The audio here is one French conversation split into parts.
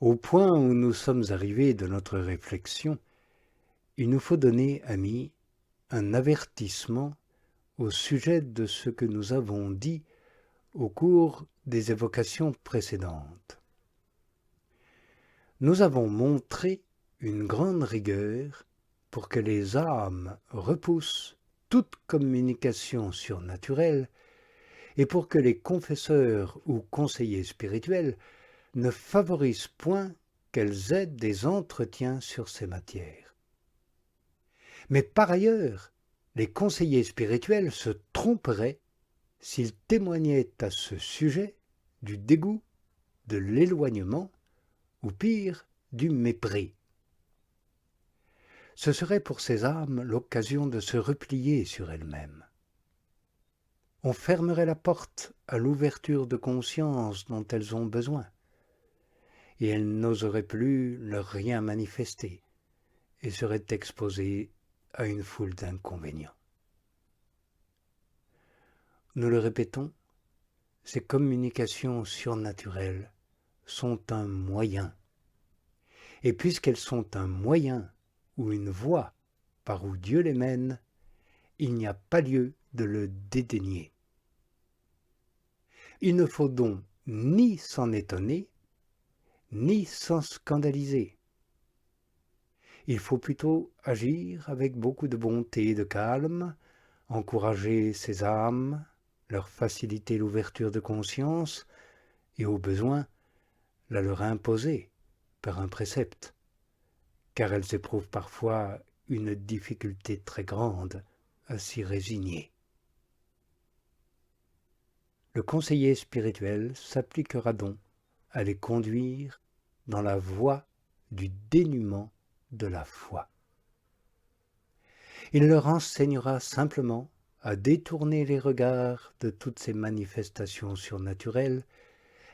Au point où nous sommes arrivés de notre réflexion, il nous faut donner, amis, un avertissement au sujet de ce que nous avons dit au cours des évocations précédentes. Nous avons montré une grande rigueur pour que les âmes repoussent toute communication surnaturelle et pour que les confesseurs ou conseillers spirituels ne favorisent point qu'elles aient des entretiens sur ces matières. Mais par ailleurs, les conseillers spirituels se tromperaient s'ils témoignaient à ce sujet du dégoût, de l'éloignement, ou pire, du mépris. Ce serait pour ces âmes l'occasion de se replier sur elles-mêmes. On fermerait la porte à l'ouverture de conscience dont elles ont besoin, et elles n'oseraient plus leur rien manifester, et seraient exposées à une foule d'inconvénients. Nous le répétons, ces communications surnaturelles sont un moyen. Et puisqu'elles sont un moyen ou une voie par où Dieu les mène, il n'y a pas lieu de le dédaigner. Il ne faut donc ni s'en étonner, ni s'en scandaliser. Il faut plutôt agir avec beaucoup de bonté et de calme, encourager ces âmes, leur faciliter l'ouverture de conscience et au besoin la leur imposer par un précepte, car elles éprouvent parfois une difficulté très grande à s'y résigner. Le conseiller spirituel s'appliquera donc à les conduire dans la voie du dénuement de la foi. Il leur enseignera simplement à détourner les regards de toutes ces manifestations surnaturelles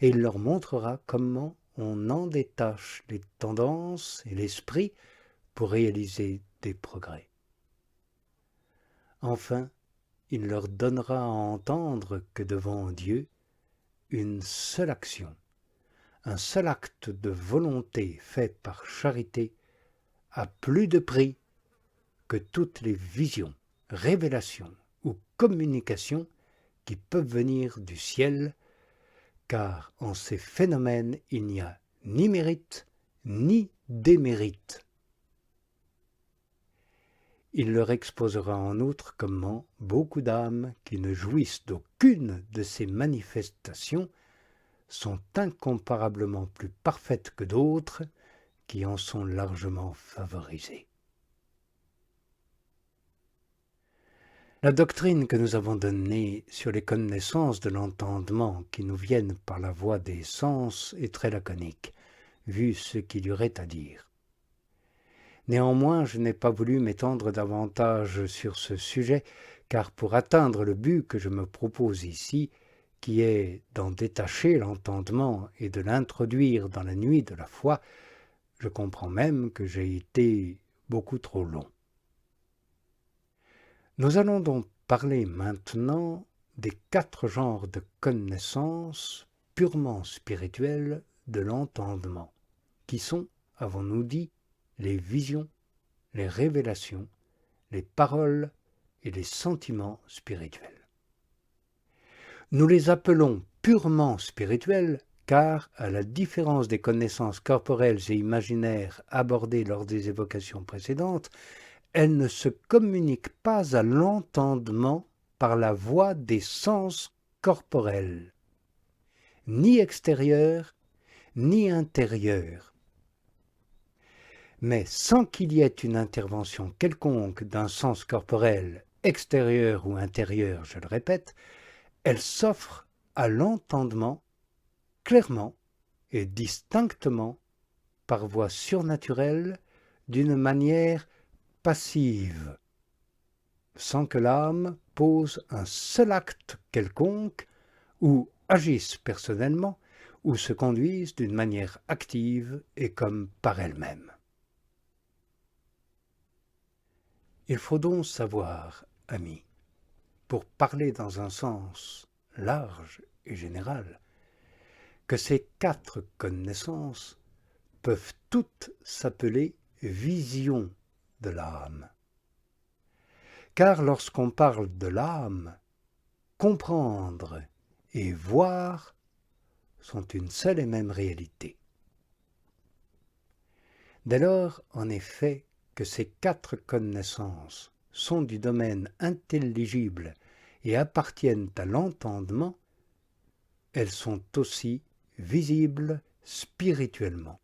et il leur montrera comment on en détache les tendances et l'esprit pour réaliser des progrès. Enfin, il leur donnera à entendre que devant Dieu, une seule action, un seul acte de volonté fait par charité a plus de prix que toutes les visions, révélations ou communications qui peuvent venir du ciel, car en ces phénomènes il n'y a ni mérite ni démérite. Il leur exposera en outre comment beaucoup d'âmes qui ne jouissent d'aucune de ces manifestations sont incomparablement plus parfaites que d'autres qui en sont largement favorisées. La doctrine que nous avons donnée sur les connaissances de l'entendement qui nous viennent par la voie des sens est très laconique, vu ce qu'il y aurait à dire. Néanmoins, je n'ai pas voulu m'étendre davantage sur ce sujet, car pour atteindre le but que je me propose ici, qui est d'en détacher l'entendement et de l'introduire dans la nuit de la foi, je comprends même que j'ai été beaucoup trop long. Nous allons donc parler maintenant des 4 genres de connaissances purement spirituelles de l'entendement, qui sont, avons-nous dit, les visions, les révélations, les paroles et les sentiments spirituels. Nous les appelons purement spirituels car, à la différence des connaissances corporelles et imaginaires abordées lors des évocations précédentes, elles ne se communiquent pas à l'entendement par la voie des sens corporels, ni extérieurs, ni intérieurs. Mais sans qu'il y ait une intervention quelconque d'un sens corporel, extérieur ou intérieur, je le répète, elles s'offrent à l'entendement clairement et distinctement par voie surnaturelle d'une manière passive, sans que l'âme pose un seul acte quelconque ou agisse personnellement ou se conduise d'une manière active et comme par elle-même. Il faut donc savoir, amis, pour parler dans un sens large et général, que ces 4 connaissances peuvent toutes s'appeler visions de l'âme. Car lorsqu'on parle de l'âme, comprendre et voir sont une seule et même réalité. Dès lors, en effet, que ces 4 connaissances sont du domaine intelligible et appartiennent à l'entendement, elles sont aussi visibles spirituellement.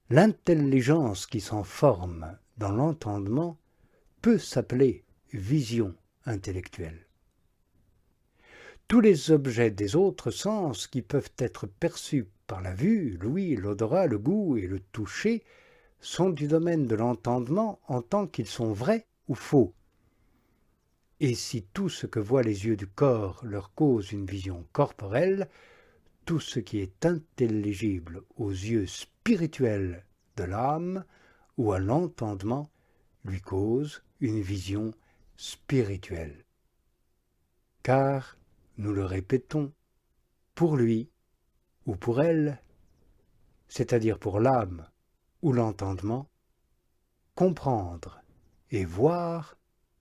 L'intelligence qui s'en forme dans l'entendement peut s'appeler vision intellectuelle. Tous les objets des autres sens qui peuvent être perçus par la vue, l'ouïe, l'odorat, le goût et le toucher sont du domaine de l'entendement en tant qu'ils sont vrais ou faux. Et si tout ce que voient les yeux du corps leur cause une vision corporelle, tout ce qui est intelligible aux yeux spirituels de l'âme ou à l'entendement lui cause une vision spirituelle. Car, nous le répétons, pour lui ou pour elle, c'est-à-dire pour l'âme ou l'entendement, comprendre et voir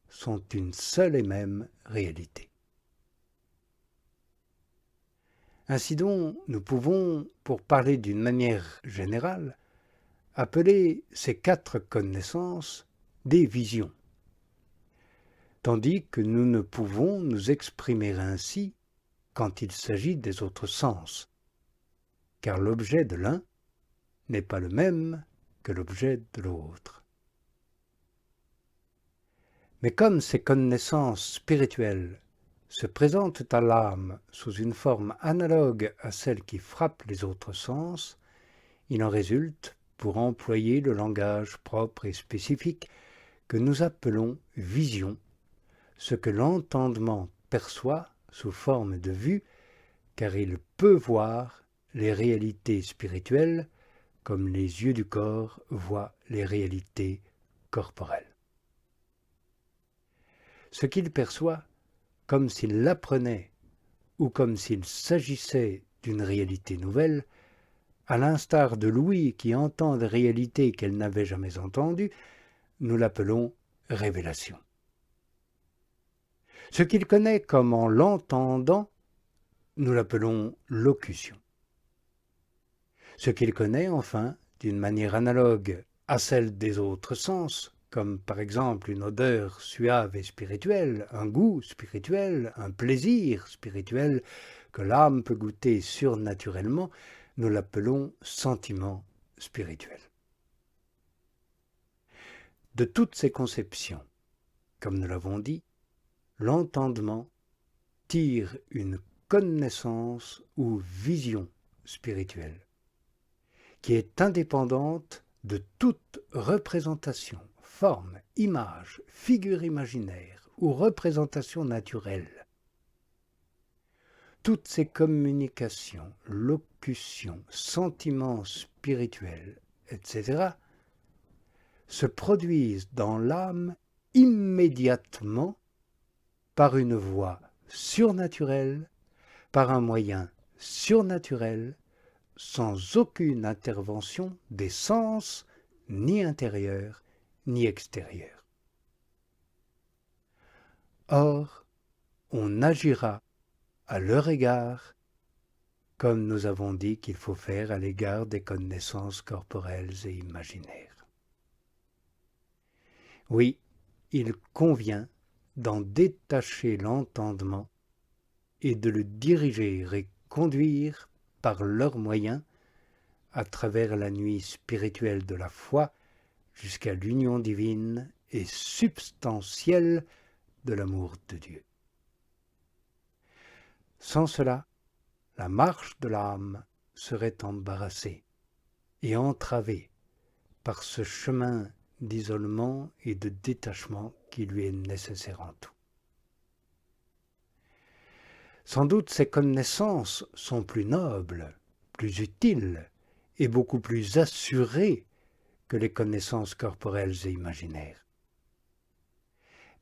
sont une seule et même réalité. Ainsi donc, nous pouvons, pour parler d'une manière générale, appeler ces 4 connaissances des visions, tandis que nous ne pouvons nous exprimer ainsi quand il s'agit des autres sens, car l'objet de l'un n'est pas le même que l'objet de l'autre. Mais comme ces connaissances spirituelles se présentent à l'âme sous une forme analogue à celle qui frappe les autres sens, il en résulte, pour employer le langage propre et spécifique, que nous appelons vision, ce que l'entendement perçoit sous forme de vue, car il peut voir les réalités spirituelles comme les yeux du corps voient les réalités corporelles. Ce qu'il perçoit, comme s'il l'apprenait ou comme s'il s'agissait d'une réalité nouvelle, à l'instar de l'ouïe qui entend des réalités qu'elle n'avait jamais entendues, nous l'appelons révélation. Ce qu'il connaît comme en l'entendant, nous l'appelons locution. Ce qu'il connaît, enfin, d'une manière analogue à celle des autres sens, comme par exemple une odeur suave et spirituelle, un goût spirituel, un plaisir spirituel que l'âme peut goûter surnaturellement, nous l'appelons sentiment spirituel. De toutes ces conceptions, comme nous l'avons dit, l'entendement tire une connaissance ou vision spirituelle, qui est indépendante de toute représentation, forme, image, figure imaginaire ou représentation naturelle. Toutes ces communications, locutions, sentiments spirituels, etc., se produisent dans l'âme immédiatement par une voie surnaturelle, par un moyen surnaturel, sans aucune intervention des sens, ni intérieurs, ni extérieurs. Or, on agira à leur égard comme nous avons dit qu'il faut faire à l'égard des connaissances corporelles et imaginaires. Oui, il convient d'en détacher l'entendement et de le diriger et conduire par leurs moyens à travers la nuit spirituelle de la foi jusqu'à l'union divine et substantielle de l'amour de Dieu. Sans cela, la marche de l'âme serait embarrassée et entravée par ce chemin d'isolement et de détachement qui lui est nécessaire en tout. Sans doute ces connaissances sont plus nobles, plus utiles et beaucoup plus assurées que les connaissances corporelles et imaginaires.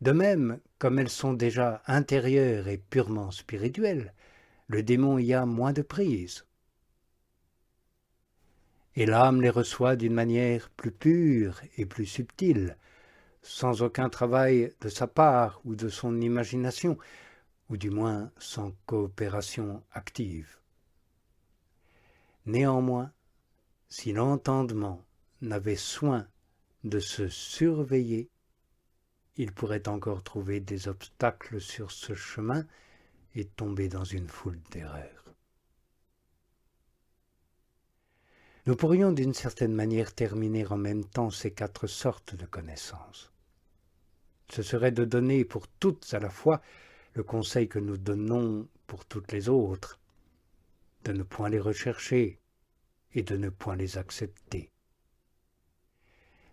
De même, comme elles sont déjà intérieures et purement spirituelles, le démon y a moins de prise. et l'âme les reçoit d'une manière plus pure et plus subtile, sans aucun travail de sa part ou de son imagination, ou du moins sans coopération active. Néanmoins, si l'entendement n'avait soin de se surveiller, il pourrait encore trouver des obstacles sur ce chemin et tomber dans une foule d'erreurs. Nous pourrions d'une certaine manière terminer en même temps ces 4 sortes de connaissances. Ce serait de donner pour toutes à la fois le conseil que nous donnons pour toutes les autres, de ne point les rechercher et de ne point les accepter.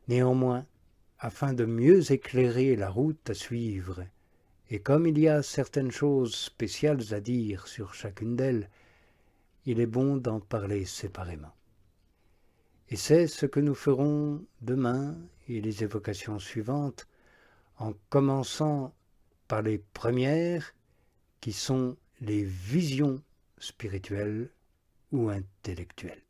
Néanmoins, afin de mieux éclairer la route à suivre, et comme il y a certaines choses spéciales à dire sur chacune d'elles, il est bon d'en parler séparément. Et c'est ce que nous ferons demain et les évocations suivantes, en commençant par les premières qui sont les visions spirituelles ou intellectuelles.